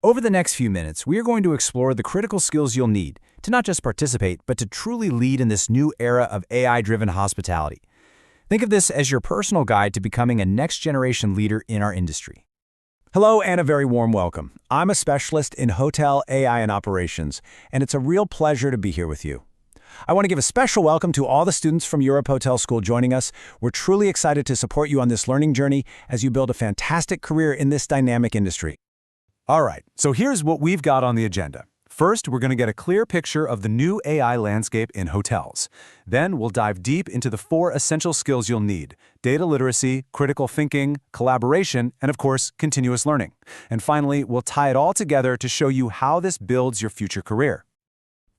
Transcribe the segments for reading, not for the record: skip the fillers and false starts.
Over the next few minutes, we are going to explore the critical skills you'll need to not just participate, but to truly lead in this new era of AI-driven hospitality. Think of this as your personal guide to becoming a next-generation leader in our industry. Hello and a very warm welcome. I'm a specialist in hotel AI and operations, and it's a real pleasure to be here with you. I want to give a special welcome to all the students from Europe Hotel School joining us. We're truly excited to support you on this learning journey as you build a fantastic career in this dynamic industry. All right, so here's what we've got on the agenda. First, we're going to get a clear picture of the new AI landscape in hotels. Then we'll dive deep into the 4 essential skills you'll need: data literacy, critical thinking, collaboration, and of course, continuous learning. And finally, we'll tie it all together to show you how this builds your future career.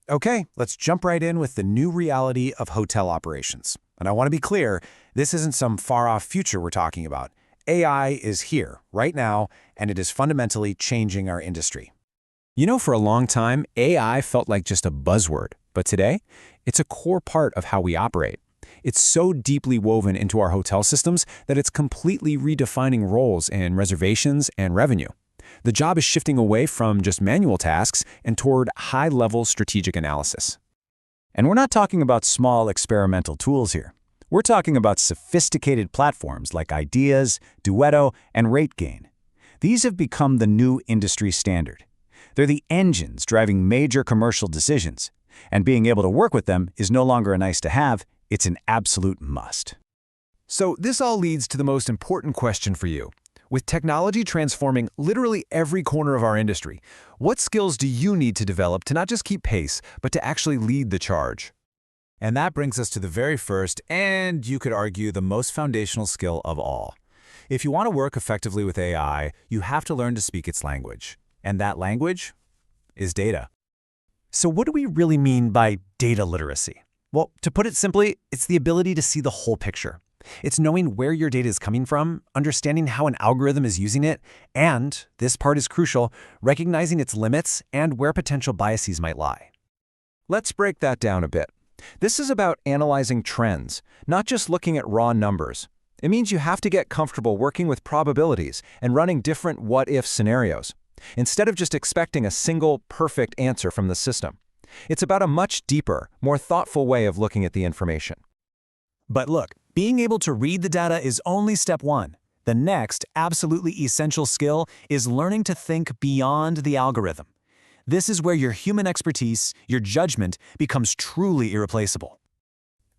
Okay, let's jump right in with the new reality of hotel operations. And I want to be clear, this isn't some far-off future we're talking about. AI is here, right now, and it is fundamentally changing our industry. You know, for a long time, AI felt like just a buzzword, but today, it's a core part of how we operate. It's so deeply woven into our hotel systems that it's completely redefining roles in reservations and revenue. The job is shifting away from just manual tasks and toward high-level strategic analysis. And we're not talking about small experimental tools here. We're talking about sophisticated platforms like Ideas, Duetto, and RateGain. These have become the new industry standard. They're the engines driving major commercial decisions, and being able to work with them is no longer a nice-to-have, it's an absolute must. So this all leads to the most important question for you. With technology transforming literally every corner of our industry, what skills do you need to develop to not just keep pace, but to actually lead the charge? And that brings us to the very first, and you could argue the most foundational skill of all. If you want to work effectively with AI, you have to learn to speak its language. And that language is data. So what do we really mean by data literacy? Well, to put it simply, it's the ability to see the whole picture. It's knowing where your data is coming from, understanding how an algorithm is using it, and, this part is crucial, recognizing its limits and where potential biases might lie. Let's break that down a bit. This is about analyzing trends, not just looking at raw numbers. It means you have to get comfortable working with probabilities and running different what-if scenarios, instead of just expecting a single, perfect answer from the system. It's about a much deeper, more thoughtful way of looking at the information. But look, being able to read the data is only step one. The next, absolutely essential skill is learning to think beyond the algorithm. This is where your human expertise, your judgment, becomes truly irreplaceable.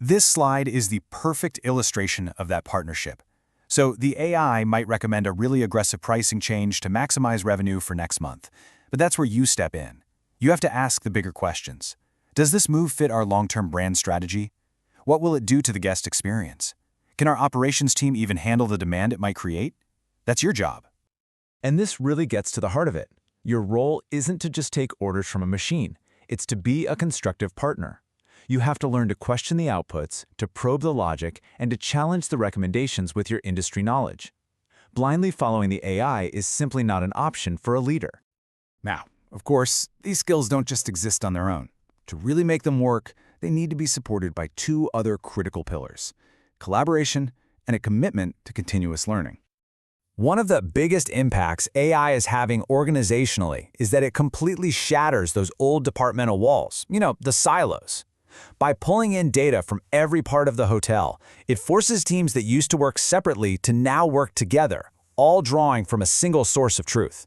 This slide is the perfect illustration of that partnership. So the AI might recommend a really aggressive pricing change to maximize revenue for next month. But that's where you step in. You have to ask the bigger questions. Does this move fit our long-term brand strategy? What will it do to the guest experience? Can our operations team even handle the demand it might create? That's your job. And this really gets to the heart of it. Your role isn't to just take orders from a machine. It's to be a constructive partner. You have to learn to question the outputs, to probe the logic, and to challenge the recommendations with your industry knowledge. Blindly following the AI is simply not an option for a leader. Now, of course, these skills don't just exist on their own. To really make them work, they need to be supported by 2 other critical pillars: collaboration and a commitment to continuous learning. One of the biggest impacts AI is having organizationally is that it completely shatters those old departmental walls, the silos. By pulling in data from every part of the hotel, it forces teams that used to work separately to now work together, all drawing from a single source of truth.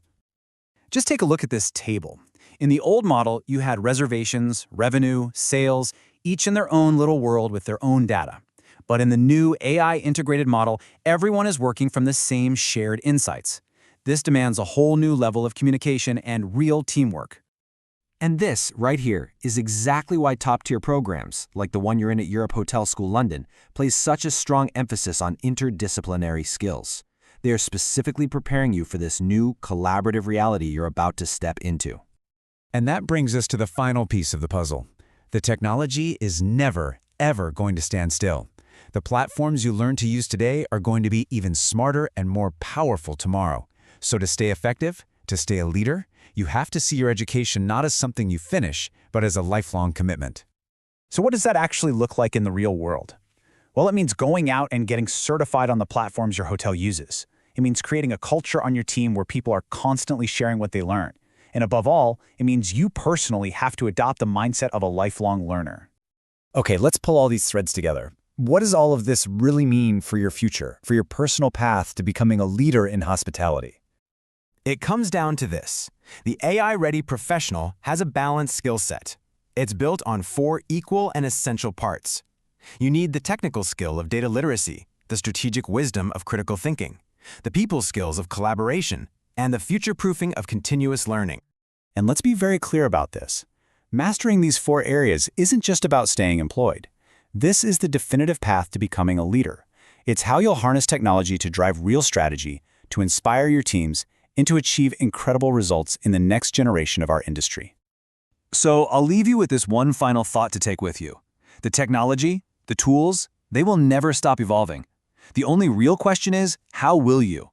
Just take a look at this table. In the old model, you had reservations, revenue, sales, each in their own little world with their own data. But in the new AI-integrated model, everyone is working from the same shared insights. This demands a whole new level of communication and real teamwork. And this, right here, is exactly why top-tier programs, like the one you're in at Europe Hotel School London, place such a strong emphasis on interdisciplinary skills. They are specifically preparing you for this new collaborative reality you're about to step into. And that brings us to the final piece of the puzzle. The technology is never, ever going to stand still. The platforms you learn to use today are going to be even smarter and more powerful tomorrow. So to stay effective, to stay a leader, you have to see your education not as something you finish, but as a lifelong commitment. So what does that actually look like in the real world? Well, it means going out and getting certified on the platforms your hotel uses. It means creating a culture on your team where people are constantly sharing what they learn. And above all, it means you personally have to adopt the mindset of a lifelong learner. Okay, let's pull all these threads together. What does all of this really mean for your future, for your personal path to becoming a leader in hospitality? It comes down to this. The AI-ready professional has a balanced skill set. It's built on 4 equal and essential parts. You need the technical skill of data literacy, the strategic wisdom of critical thinking, the people skills of collaboration, and the future-proofing of continuous learning. And let's be very clear about this. Mastering these 4 areas isn't just about staying employed. This is the definitive path to becoming a leader. It's how you'll harness technology to drive real strategy, to inspire your teams, and to achieve incredible results in the next generation of our industry. So I'll leave you with this one final thought to take with you. The technology, the tools, they will never stop evolving. The only real question is, how will you?